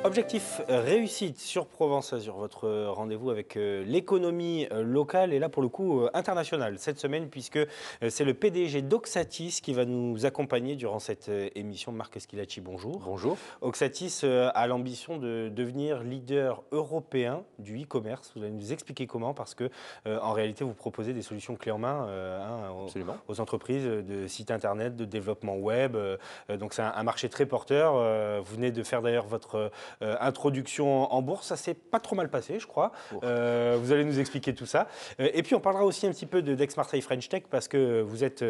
Objectif réussite sur Provence Azur, votre rendez-vous avec l'économie locale et là pour le coup internationale cette semaine puisque c'est le PDG d'Oxatis qui va nous accompagner durant cette émission. Marc Esquilacci, bonjour. Bonjour. Oxatis a l'ambition de devenir leader européen du e-commerce. Vous allez nous expliquer comment parce que en réalité vous proposez des solutions clés en main aux entreprises de sites internet, de développement web. Donc c'est un marché très porteur. Vous venez de faire d'ailleurs votre introduction en bourse, ça s'est pas trop mal passé, je crois. Vous allez nous expliquer tout ça. Et puis on parlera aussi un petit peu d'Aix-Marseille French Tech parce que vous êtes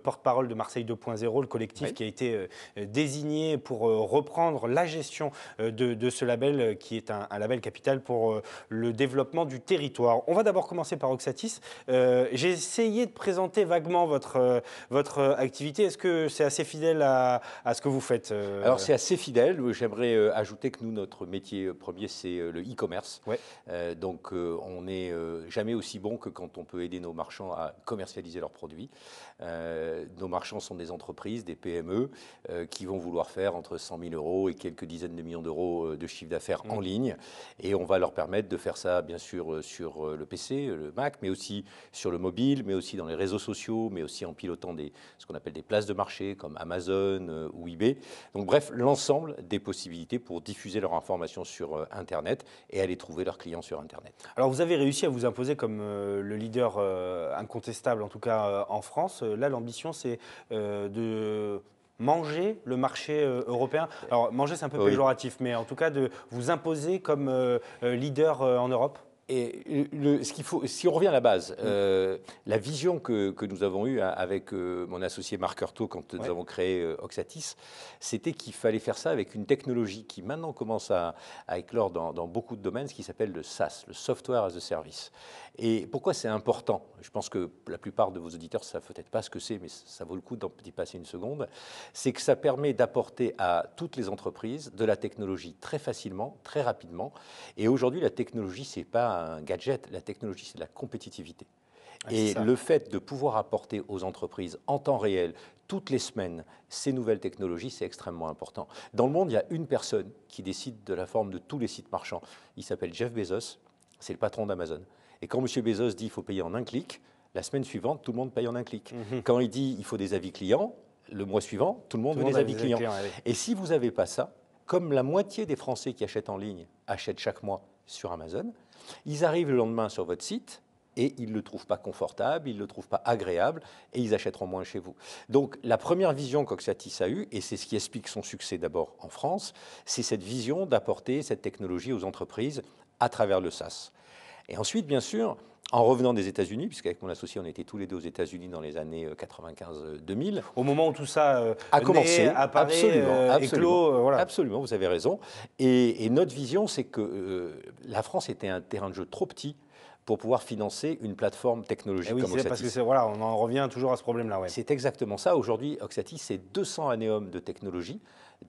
porte-parole de Marseille 2.0, le collectif qui a été désigné pour reprendre la gestion de ce label qui est un label capital pour le développement du territoire. On va d'abord commencer par Oxatis. J'ai essayé de présenter vaguement votre activité. Est-ce que c'est assez fidèle à ce que vous faites Alors c'est assez fidèle. J'aimerais ajouter que nous, notre métier premier, c'est le e-commerce. Ouais. Donc on n'est jamais aussi bon que quand on peut aider nos marchands à commercialiser leurs produits. Nos marchands sont des entreprises, des PME, qui vont vouloir faire entre 100 000 euros et quelques dizaines de millions d'euros de chiffre d'affaires en ligne. Et on va leur permettre de faire ça, bien sûr, sur le PC, le Mac, mais aussi sur le mobile, mais aussi dans les réseaux sociaux, mais aussi en pilotant ce qu'on appelle des places de marché comme Amazon ou eBay. Donc bref, l'ensemble des possibilités pour diffuser leur information sur Internet et aller trouver leurs clients sur Internet. Alors vous avez réussi à vous imposer comme le leader incontestable, en tout cas en France. Là, l'ambition, c'est de manger le marché européen. Alors manger, c'est un peu péjoratif, mais en tout cas de vous imposer comme leader en Europe. Et ce qu'il faut, si on revient à la base, la vision que nous avons eue avec mon associé Marc Heurtaud quand nous avons créé Oxatis, c'était qu'il fallait faire ça avec une technologie qui maintenant commence à éclore dans beaucoup de domaines, ce qui s'appelle le SaaS, le Software as a Service. Et pourquoi c'est important? Je pense que la plupart de vos auditeurs ne savent peut-être pas ce que c'est, mais ça vaut le coup d'y passer une seconde. C'est que ça permet d'apporter à toutes les entreprises de la technologie très facilement, très rapidement. Et aujourd'hui, la technologie, ce n'est pas un gadget, la technologie, c'est de la compétitivité. Et le fait de pouvoir apporter aux entreprises en temps réel, toutes les semaines, ces nouvelles technologies, c'est extrêmement important. Dans le monde, il y a une personne qui décide de la forme de tous les sites marchands. Il s'appelle Jeff Bezos, c'est le patron d'Amazon. Et quand M. Bezos dit qu'il faut payer en un clic, la semaine suivante, tout le monde paye en un clic. Quand il dit qu'il faut des avis clients, le mois suivant, tout le monde veut des avis clients. Et si vous n'avez pas ça, comme la moitié des Français qui achètent en ligne achètent chaque mois sur Amazon, ils arrivent le lendemain sur votre site et ils ne le trouvent pas confortable, ils ne le trouvent pas agréable et ils achèteront moins chez vous. Donc la première vision qu'Oxatis a eue, et c'est ce qui explique son succès d'abord en France, c'est cette vision d'apporter cette technologie aux entreprises à travers le SaaS. Et ensuite, bien sûr, en revenant des États-Unis, puisqu'avec mon associé, on était tous les deux aux États-Unis dans les années 95-2000. Au moment où tout ça a commencé, apparaît, éclos, voilà. Absolument, vous avez raison. Et notre vision, c'est que la France était un terrain de jeu trop petit pour pouvoir financer une plateforme technologique comme Oxatis. Parce que voilà, on en revient toujours à ce problème-là. Ouais. C'est exactement ça. Aujourd'hui, Oxatis, c'est 200 annéums de technologie.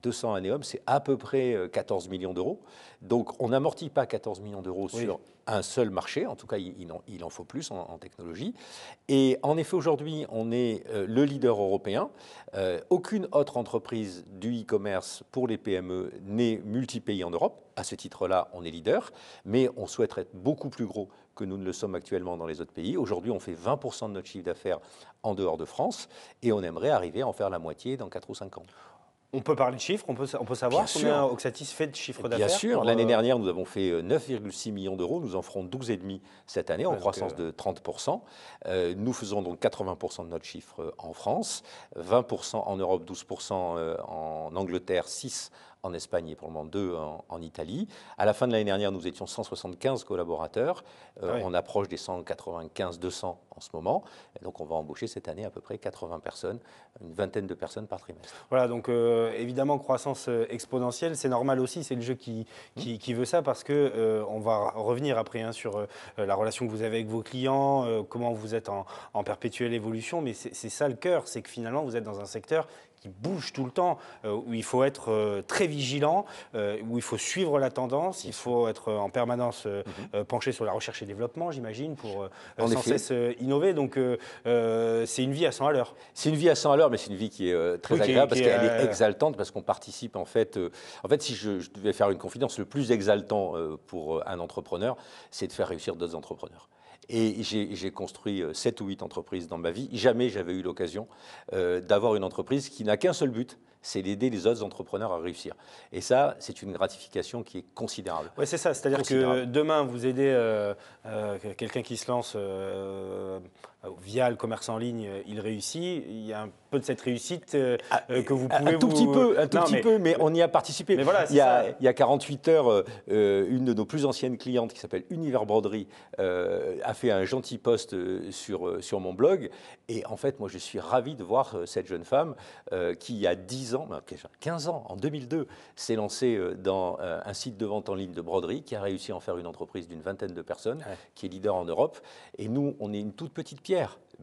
200 annéums, c'est à peu près 14 millions d'euros. Donc, on n'amortit pas 14 millions d'euros sur un seul marché. En tout cas, il en faut plus en technologie. Et en effet, aujourd'hui, on est le leader européen. Aucune autre entreprise du e-commerce pour les PME n'est multi-pays en Europe. À ce titre-là, on est leader. Mais on souhaiterait être beaucoup plus gros que nous ne le sommes actuellement dans les autres pays. Aujourd'hui, on fait 20% de notre chiffre d'affaires en dehors de France. Et on aimerait arriver à en faire la moitié dans 4 ou 5 ans. On peut parler de chiffres, on peut savoir combien Oxatis fait de chiffre d'affaires. Bien sûr, l'année dernière, nous avons fait 9,6 millions d'euros. Nous en ferons 12,5 cette année, en croissance de 30%. Nous faisons donc 80% de notre chiffre en France, 20% en Europe, 12% en Angleterre, 6% en Espagne et pour le moment 2 en Italie. À la fin de l'année dernière, nous étions 175 collaborateurs. On approche des 195-200 en ce moment. Et donc, on va embaucher cette année à peu près 80 personnes, une vingtaine de personnes par trimestre. Voilà, donc évidemment, croissance exponentielle, c'est normal aussi, c'est le jeu qui veut ça parce que on va revenir après sur la relation que vous avez avec vos clients, comment vous êtes en perpétuelle évolution, mais c'est ça le cœur, c'est que finalement, vous êtes dans un secteur qui bouge tout le temps, où il faut être très vigilant, où il faut suivre la tendance, il faut être en permanence penché sur la recherche et développement, j'imagine, pour sans cesse innover. Donc c'est une vie à 100 à l'heure. C'est une vie à 100 à l'heure, mais c'est une vie qui est très agréable parce qu'elle est exaltante, parce qu'on participe en fait. Si je devais faire une confidence, le plus exaltant pour un entrepreneur, c'est de faire réussir d'autres entrepreneurs. Et j'ai construit 7 ou 8 entreprises dans ma vie. Jamais j'avais eu l'occasion d'avoir une entreprise qui n'a qu'un seul but, c'est d'aider les autres entrepreneurs à réussir. Et ça, c'est une gratification qui est considérable. Oui, c'est ça. C'est-à-dire que demain, vous aidez quelqu'un qui se lance via le commerce en ligne, il réussit. Il y a un peu de cette réussite que vous pouvez... Un tout petit peu, mais on y a participé. Mais voilà, il y a 48 heures, une de nos plus anciennes clientes qui s'appelle Univers Broderie a fait un gentil post sur mon blog. Et en fait, moi, je suis ravi de voir cette jeune femme qui, il y a 10 ans, 15 ans, en 2002, s'est lancée dans un site de vente en ligne de broderie, qui a réussi à en faire une entreprise d'une vingtaine de personnes, qui est leader en Europe. Et nous, on est une toute petite pierre.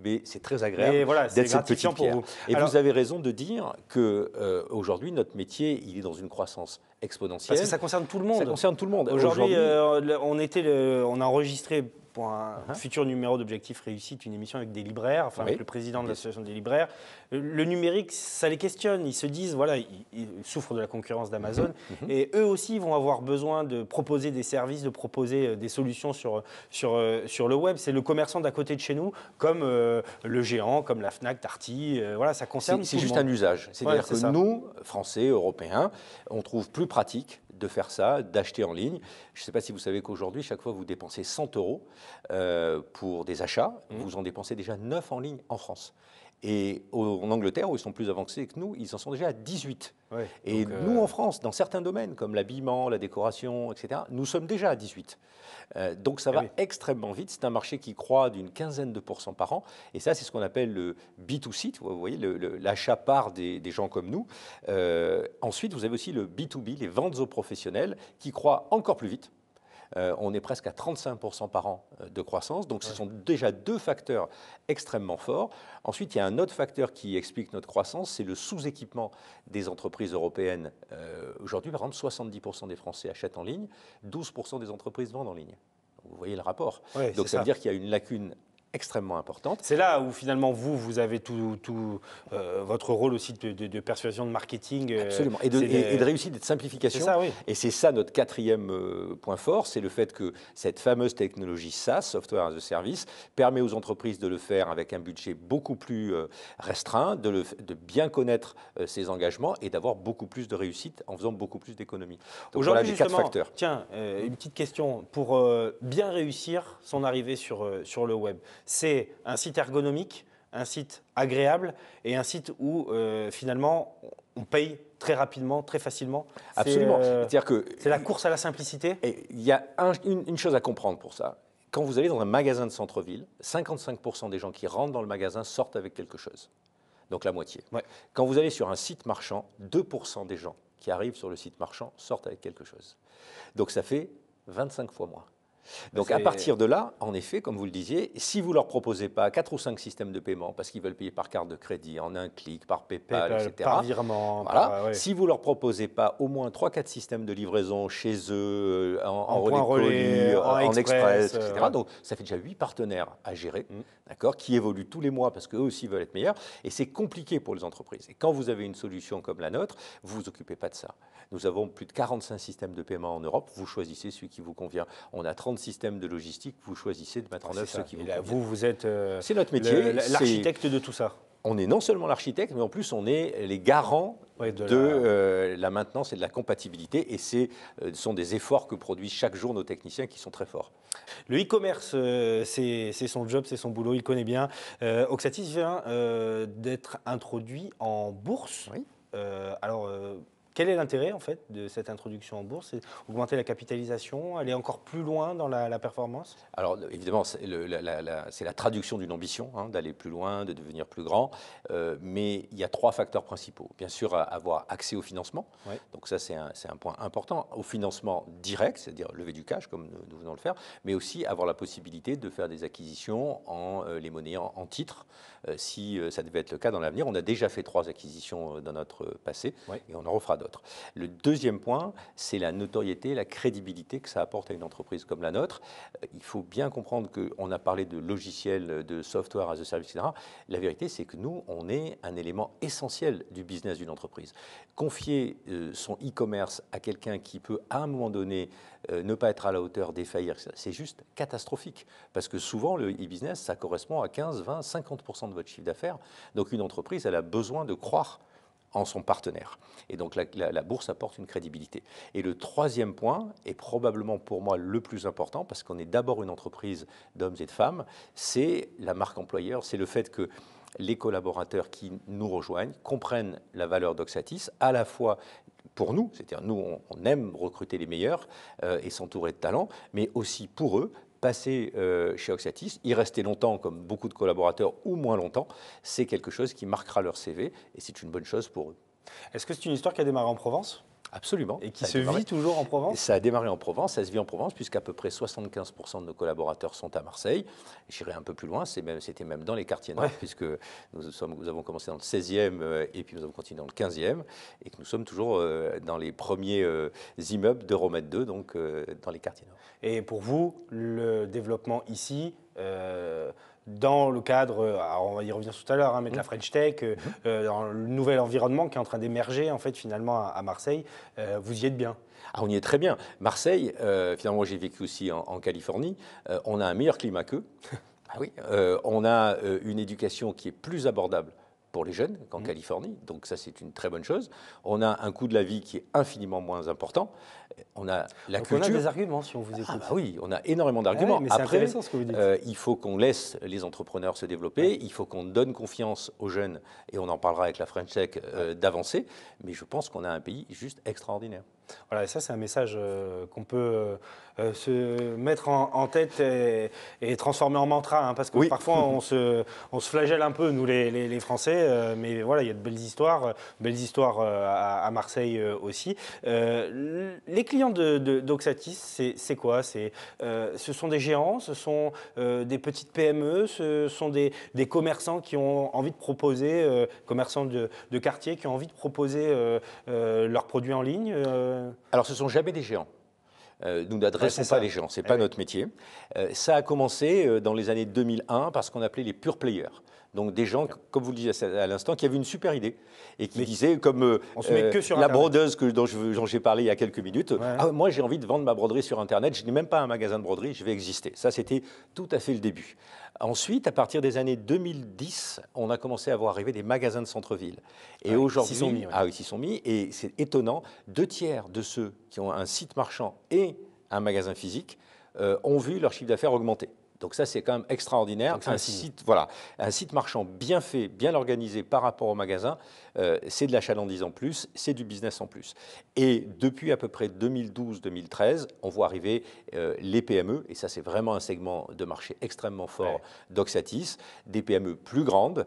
Mais c'est très agréable d'être cette petite pierre. Et vous avez raison de dire qu'aujourd'hui, notre métier, il est dans une croissance exponentielle. Parce que ça concerne tout le monde. Ça concerne tout le monde. Aujourd'hui, on a enregistré pour un futur numéro d'Objectif Réussite une émission avec des libraires, avec le président de l'association des libraires. Le numérique, ça les questionne. Ils se disent, voilà, ils souffrent de la concurrence d'Amazon. Et eux aussi vont avoir besoin de proposer des services, de proposer des solutions sur le web. C'est le commerçant d'à côté de chez nous, comme le géant, comme la Fnac, Darty. Voilà, ça concerne tout le monde. C'est juste un usage. C'est-à-dire que nous, Français, Européens, on trouve plus pratique de faire ça, d'acheter en ligne. Je ne sais pas si vous savez qu'aujourd'hui, chaque fois que vous dépensez 100 euros pour des achats, vous en dépensez déjà 9 en ligne en France. Et en Angleterre, où ils sont plus avancés que nous, ils en sont déjà à 18. Ouais, et nous, en France, dans certains domaines, comme l'habillement, la décoration, etc., nous sommes déjà à 18. Donc ça va extrêmement vite. C'est un marché qui croît d'une 15aine de % par an. Et ça, c'est ce qu'on appelle le B2C, vous voyez, l'achat part des gens comme nous. Ensuite, vous avez aussi le B2B, les ventes aux professionnels, qui croient encore plus vite. On est presque à 35% par an de croissance. Donc, ce sont déjà 2 facteurs extrêmement forts. Ensuite, il y a un autre facteur qui explique notre croissance, c'est le sous-équipement des entreprises européennes. Aujourd'hui, par exemple, 70% des Français achètent en ligne, 12% des entreprises vendent en ligne. Vous voyez le rapport. Donc, ça veut dire qu'il y a une lacune extrêmement importante. C'est là où finalement vous avez tout votre rôle aussi de persuasion, de marketing. Absolument, et de réussite et de simplification. Ça, oui. Et c'est ça notre 4e point fort, c'est le fait que cette fameuse technologie SaaS, Software as a Service, permet aux entreprises de le faire avec un budget beaucoup plus restreint, de bien connaître ses engagements et d'avoir beaucoup plus de réussite en faisant beaucoup plus d'économies. Donc voilà les 4 facteurs. Tiens, une petite question. Pour bien réussir son arrivée sur le web, c'est un site ergonomique, un site agréable et un site où finalement on paye très rapidement, très facilement. Absolument. C'est-à-dire que c'est la course à la simplicité. Et il y a une chose à comprendre pour ça. Quand vous allez dans un magasin de centre-ville, 55% des gens qui rentrent dans le magasin sortent avec quelque chose. Donc la moitié. Ouais. Quand vous allez sur un site marchand, 2% des gens qui arrivent sur le site marchand sortent avec quelque chose. Donc ça fait 25 fois moins. Donc à partir de là, en effet, comme vous le disiez, si vous ne leur proposez pas 4 ou 5 systèmes de paiement, parce qu'ils veulent payer par carte de crédit, en un clic, par PayPal, etc. Par virement. Voilà. Si vous ne leur proposez pas au moins 3-4 systèmes de livraison chez eux, en relais, en express, etc. Donc ça fait déjà 8 partenaires à gérer, d'accord, qui évoluent tous les mois parce qu'eux aussi veulent être meilleurs. Et c'est compliqué pour les entreprises. Et quand vous avez une solution comme la nôtre, vous ne vous occupez pas de ça. Nous avons plus de 45 systèmes de paiement en Europe. Vous choisissez celui qui vous convient. On a 30 systèmes de logistique. Vous choisissez de mettre en œuvre ceux qui vous conviennent. Vous êtes c'est notre métier, l'architecte de tout ça. On est non seulement l'architecte, mais en plus on est les garants de la maintenance et de la compatibilité. Et ce sont des efforts que produisent chaque jour nos techniciens qui sont très forts. Le e-commerce, c'est son job, c'est son boulot, il connaît bien. Oxatis vient d'être introduit en bourse. Oui. Alors, Quel est l'intérêt en fait de cette introduction en bourse? C'est augmenter la capitalisation, aller encore plus loin dans la performance? Alors évidemment, c'est la traduction d'une ambition, hein, d'aller plus loin, de devenir plus grand. Mais il y a 3 facteurs principaux. Bien sûr, avoir accès au financement. Ouais. Donc ça, c'est un point important. Au financement direct, c'est-à-dire lever du cash, comme nous venons de le faire, mais aussi avoir la possibilité de faire des acquisitions en les monnaies en titres, si ça devait être le cas dans l'avenir. On a déjà fait 3 acquisitions dans notre passé, Ouais. et on en refera d'autres. Le deuxième point, c'est la notoriété, la crédibilité que ça apporte à une entreprise comme la nôtre. Il faut bien comprendre qu'on a parlé de logiciels, de software as a service, etc. La vérité, c'est que nous, on est un élément essentiel du business d'une entreprise. Confier son e-commerce à quelqu'un qui peut, à un moment donné, ne pas être à la hauteur, défaillir, c'est juste catastrophique. Parce que souvent, le e-business, ça correspond à 15, 20, 50% de votre chiffre d'affaires. Donc une entreprise, elle a besoin de croire en son partenaire. Et donc la bourse apporte une crédibilité. Et le troisième point est probablement pour moi le plus important, parce qu'on est d'abord une entreprise d'hommes et de femmes, c'est la marque employeur, c'est le fait que les collaborateurs qui nous rejoignent comprennent la valeur d'Oxatis, à la fois pour nous, c'est-à-dire nous, on aime recruter les meilleurs et s'entourer de talents, mais aussi pour eux, passer chez Oxatis, y rester longtemps comme beaucoup de collaborateurs ou moins longtemps, c'est quelque chose qui marquera leur CV et c'est une bonne chose pour eux. Est-ce que c'est une histoire qui a démarré en Provence? Absolument. Et qui se vit toujours en Provence? Ça a démarré en Provence, ça se vit en Provence, puisqu'à peu près 75% de nos collaborateurs sont à Marseille. J'irai un peu plus loin, c'était même dans les quartiers nord, puisque nous avons commencé dans le 16e et puis nous avons continué dans le 15e, et que nous sommes toujours dans les premiers immeubles d'Euromed 2, donc dans les quartiers nord. Et pour vous, le développement ici, dans le cadre, alors on va y revenir tout à l'heure, mais de la French Tech, dans le nouvel environnement qui est en train d'émerger en fait finalement à Marseille, vous y êtes bien? Ah, on y est très bien. Marseille, finalement, j'ai vécu aussi en Californie, on a un meilleur climat qu'eux. Ah oui, on a une éducation qui est plus abordable pour les jeunes qu'en Californie, donc ça c'est une très bonne chose. On a un coût de la vie qui est infiniment moins important. On a la Donc culture. on a des arguments si on vous écoute. Ah bah oui, on a énormément d'arguments. Mais c'est intéressant ce que vous dites. Il faut qu'on laisse les entrepreneurs se développer, il faut qu'on donne confiance aux jeunes, et on en parlera avec la French Tech, d'avancer, mais je pense qu'on a un pays juste extraordinaire. Voilà, et ça c'est un message qu'on peut se mettre en tête et transformer en mantra, parce que parfois on se flagelle un peu, nous les Français, mais voilà, il y a de belles histoires à Marseille aussi. Les clients d'Oxatis, c'est quoi? Ce sont des géants, ce sont des petites PME, ce sont des commerçants qui ont envie de proposer, commerçants de quartier qui ont envie de proposer leurs produits en ligne? Alors ce ne sont jamais des géants. Nous n'adressons pas les gens, ce n'est pas notre métier. Ça a commencé dans les années 2001 par ce qu'on appelait les pure players. Donc des gens, comme vous le disiez à l'instant, qui avaient une super idée et qui disaient, comme la brodeuse dont j'ai parlé il y a quelques minutes, ah, moi j'ai envie de vendre ma broderie sur Internet, je n'ai même pas un magasin de broderie, je vais exister. Ça, c'était tout à fait le début. Ensuite, à partir des années 2010, on a commencé à voir arriver des magasins de centre-ville. Et aujourd'hui, ils s'y sont mis. Et c'est étonnant, 2/3 de ceux qui ont un site marchand et un magasin physique ont vu leur chiffre d'affaires augmenter. Donc ça, c'est quand même extraordinaire. Un site marchand bien fait, bien organisé par rapport au magasin, c'est de l'achalandise en plus, c'est du business en plus. Et depuis à peu près 2012-2013, on voit arriver les PME, et ça c'est vraiment un segment de marché extrêmement fort d'Oxatis, des PME plus grandes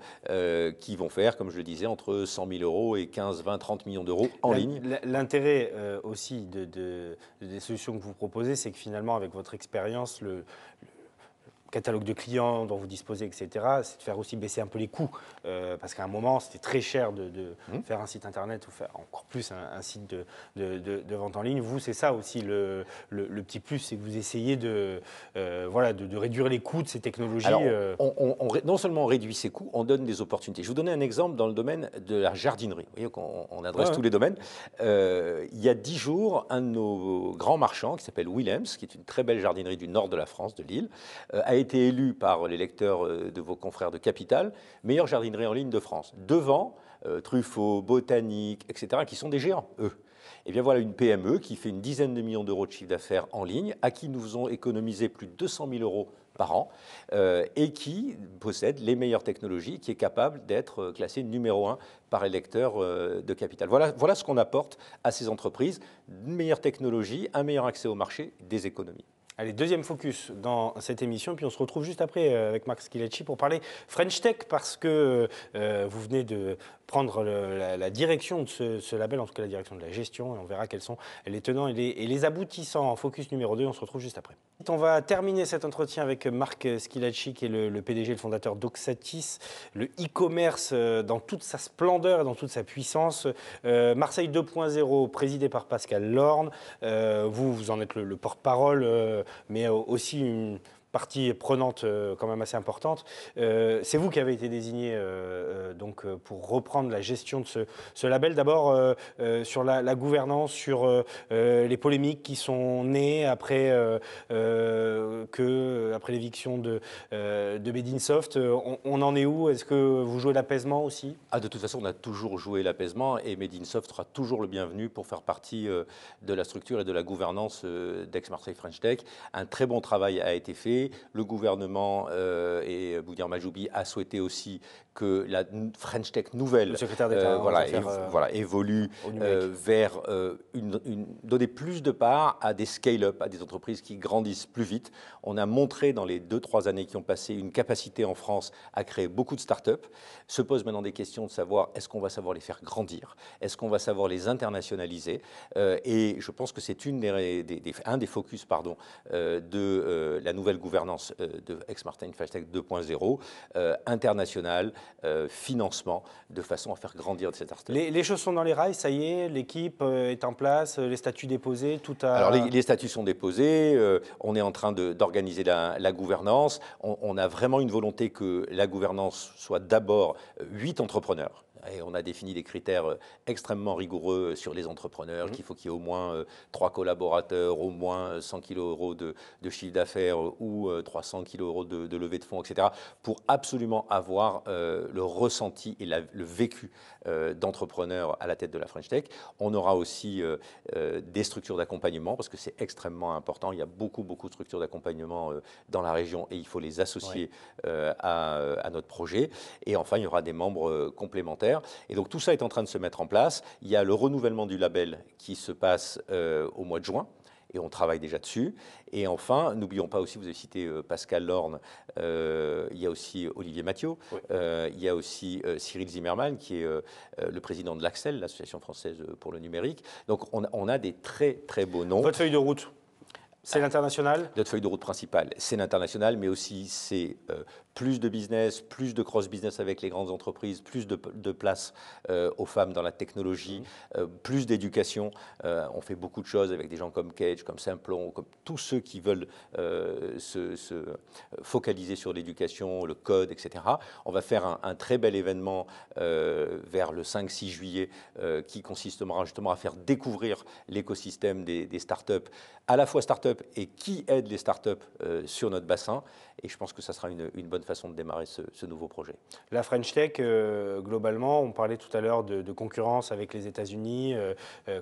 qui vont faire, comme je le disais, entre 100 000 euros et 15, 20, 30 millions d'euros en ligne. L'intérêt aussi des solutions que vous proposez, c'est que finalement, avec votre expérience, le catalogue de clients dont vous disposez, etc., c'est de faire aussi baisser un peu les coûts. Parce qu'à un moment, c'était très cher de faire un site internet ou faire encore plus un site de vente en ligne. Vous, c'est ça aussi le petit plus, c'est que vous essayez de réduire les coûts de ces technologies. Alors, non seulement on réduit ses coûts, on donne des opportunités. Je vous donner un exemple dans le domaine de la jardinerie. Vous voyez qu'on adresse tous les domaines. Il y a 10 jours, un de nos grands marchands, qui s'appelle Willems, qui est une très belle jardinerie du nord de la France, de Lille, a été élu par les lecteurs de vos confrères de Capital, meilleure jardinerie en ligne de France, devant Truffaut, Botanique, etc., qui sont des géants, eux. Et bien voilà une PME qui fait une dizaine de millions d'euros de chiffre d'affaires en ligne, à qui nous faisons économiser plus de 200 000 euros par an, et qui possède les meilleures technologies, qui est capable d'être classé numéro 1 par électeur de capital. Voilà ce qu'on apporte à ces entreprises: une meilleure technologie, un meilleur accès au marché, des économies. Allez, deuxième focus dans cette émission, puis on se retrouve juste après avec Marc Schilacci pour parler French Tech, parce que vous venez de prendre la direction de ce label, en tout cas la direction de la gestion, et on verra quels sont les tenants et les aboutissants. En focus numéro 2, on se retrouve juste après. On va terminer cet entretien avec Marc Schilacci, qui est le PDG et le fondateur d'Oxatis, le e-commerce dans toute sa splendeur et dans toute sa puissance. Marseille 2.0, présidé par Pascal Lorne. Vous en êtes le porte-parole, mais aussi une partie prenante quand même assez importante. C'est vous qui avez été désigné donc, pour reprendre la gestion de ce label. D'abord sur la gouvernance, sur les polémiques qui sont nées après l'éviction de Bedinsoft. On en est où? Est-ce que vous jouez l'apaisement aussi? De toute façon, on a toujours joué l'apaisement, et Medinsoft sera toujours le bienvenu pour faire partie de la structure et de la gouvernance d'Aix-Marseille French Tech. Un très bon travail a été fait. Le gouvernement et Boudiar Mahjoubi a souhaité aussi que la French Tech nouvelle, le secrétaire d'État, évolue vers donner plus de part à des scale-up, à des entreprises qui grandissent plus vite. On a montré dans les 2-3 années qui ont passé une capacité en France à créer beaucoup de start-up. Se posent maintenant des questions de savoir, est-ce qu'on va savoir les faire grandir? Est-ce qu'on va savoir les internationaliser? Et je pense que c'est un des focus de la nouvelle gouvernance de Aix-Marseille French Tech 2.0, international, financement, de façon à faire grandir cette start-up. Les choses sont dans les rails, ça y est, l'équipe est en place, les statuts déposés, tout a... Alors les statuts sont déposés, on est en train d'organiser la gouvernance. On a vraiment une volonté que la gouvernance soit d'abord 8 entrepreneurs. Et on a défini des critères extrêmement rigoureux sur les entrepreneurs, qu'il faut qu'il y ait au moins 3 collaborateurs, au moins 100 kg euros de chiffre d'affaires ou 300 kg euros de levée de fonds, etc., pour absolument avoir le ressenti et le vécu d'entrepreneurs à la tête de la French Tech. On aura aussi des structures d'accompagnement, parce que c'est extrêmement important. Il y a beaucoup de structures d'accompagnement dans la région, et il faut les associer à notre projet. Et enfin, il y aura des membres complémentaires. Et donc tout ça est en train de se mettre en place. Il y a le renouvellement du label qui se passe au mois de juin, et on travaille déjà dessus. Et enfin, n'oublions pas aussi, vous avez cité Pascal Lorne, il y a aussi Olivier Mathieu, il y a aussi Cyril Zimmermann, qui est le président de l'Axel, l'Association française pour le numérique. Donc on a des très beaux noms. Votre feuille de route, c'est l'international? Notre feuille de route principale, c'est l'international, mais aussi c'est plus de business, plus de cross-business avec les grandes entreprises, plus de place aux femmes dans la technologie, plus d'éducation. On fait beaucoup de choses avec des gens comme Cage, comme Simplon, comme tous ceux qui veulent se focaliser sur l'éducation, le code, etc. On va faire un très bel événement vers le 5-6 juillet qui consistera justement à faire découvrir l'écosystème des startups, à la fois startups et qui aident les startups sur notre bassin. Et je pense que ça sera une bonne façon de démarrer ce nouveau projet. La French Tech, globalement, on parlait tout à l'heure de concurrence avec les États-Unis.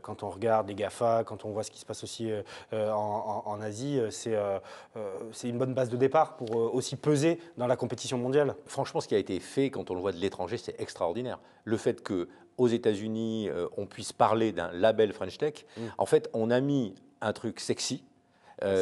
Quand on regarde les GAFA, quand on voit ce qui se passe aussi en Asie, c'est une bonne base de départ pour aussi peser dans la compétition mondiale. Franchement, ce qui a été fait, quand on le voit de l'étranger, c'est extraordinaire. Le fait qu'aux États-Unis, on puisse parler d'un label French Tech, en fait, on a mis un truc sexy,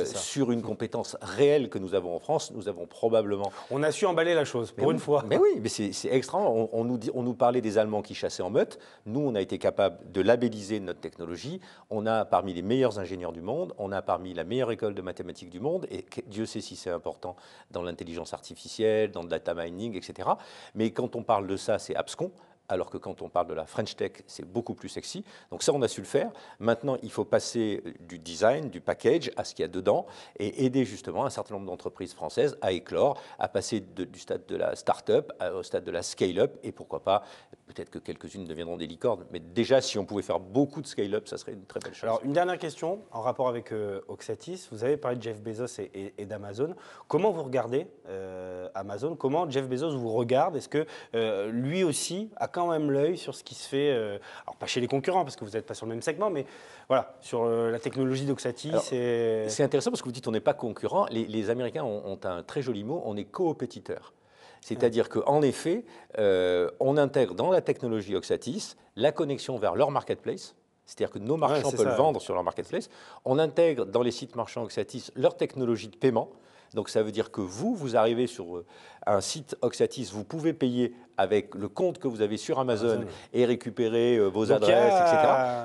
sur une compétence réelle que nous avons en France. Nous avons probablement... On a su emballer la chose, pour une fois. Mais oui, mais c'est extra. On nous parlait des Allemands qui chassaient en meute. Nous, on a été capable de labelliser notre technologie. On a parmi les meilleurs ingénieurs du monde. On a parmi la meilleure école de mathématiques du monde. Et Dieu sait si c'est important dans l'intelligence artificielle, dans le data mining, etc. Mais quand on parle de ça, c'est abscon. Alors que quand on parle de la French Tech, c'est beaucoup plus sexy. Donc ça, on a su le faire. Maintenant, il faut passer du design, du package, à ce qu'il y a dedans, et aider justement un certain nombre d'entreprises françaises à éclore, à passer du stade de la start-up au stade de la scale-up, et pourquoi pas Peut-être que quelques-unes deviendront des licornes, mais déjà, si on pouvait faire beaucoup de scale-up, ça serait une très belle chose. Alors, une dernière question en rapport avec Oxatis. Vous avez parlé de Jeff Bezos et d'Amazon. Comment vous regardez Amazon? Comment Jeff Bezos vous regarde? Est-ce que lui aussi a quand même l'œil sur ce qui se fait, alors pas chez les concurrents, parce que vous n'êtes pas sur le même segment, mais voilà, sur la technologie d'Oxatis? C'est intéressant parce que vous dites on n'est pas concurrent. Les Américains ont un très joli mot, on est coopétiteur. C'est-à-dire qu'en effet, on intègre dans la technologie Oxatis la connexion vers leur marketplace. C'est-à-dire que nos marchands peuvent vendre sur leur marketplace. On intègre dans les sites marchands Oxatis leur technologie de paiement. Donc ça veut dire que vous arrivez sur un site Oxatis, vous pouvez payer avec le compte que vous avez sur Amazon et récupérer vos adresses, etc.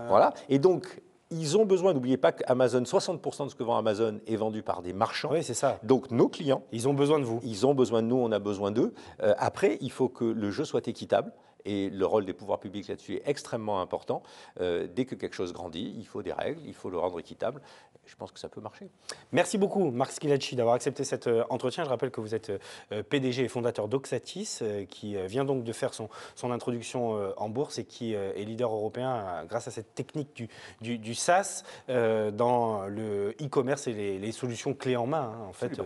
Voilà. Et donc, ils ont besoin, n'oubliez pas qu'Amazon, 60% de ce que vend Amazon est vendu par des marchands. Oui, c'est ça. Donc nos clients. Ils ont besoin de vous. Ils ont besoin de nous, on a besoin d'eux. Après, il faut que le jeu soit équitable. Et le rôle des pouvoirs publics là-dessus est extrêmement important. Dès que quelque chose grandit, il faut des règles, il faut le rendre équitable. Je pense que ça peut marcher. Merci beaucoup, Marc Schillaci, d'avoir accepté cet entretien. Je rappelle que vous êtes PDG et fondateur d'Oxatis, qui vient donc de faire son introduction en bourse et qui est leader européen grâce à cette technique du SaaS dans le e-commerce et les solutions clés en main. En fait,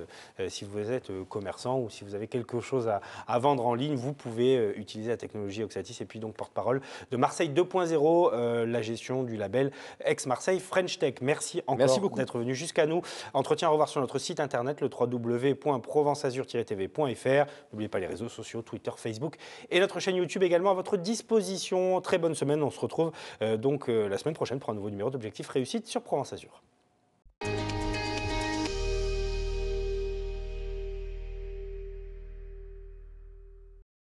si vous êtes commerçant ou si vous avez quelque chose à vendre en ligne, vous pouvez utiliser la technologie Oxatis et puis donc porte-parole de Marseille 2.0, la gestion du label ex-Marseille French Tech. Merci encore d'être venu jusqu'à nous. Entretien à revoir sur notre site internet, le www.provenceazur-tv.fr. N'oubliez pas les réseaux sociaux, Twitter, Facebook et notre chaîne YouTube également à votre disposition. Très bonne semaine. On se retrouve donc la semaine prochaine pour un nouveau numéro d'Objectif Réussite sur Provence Azur.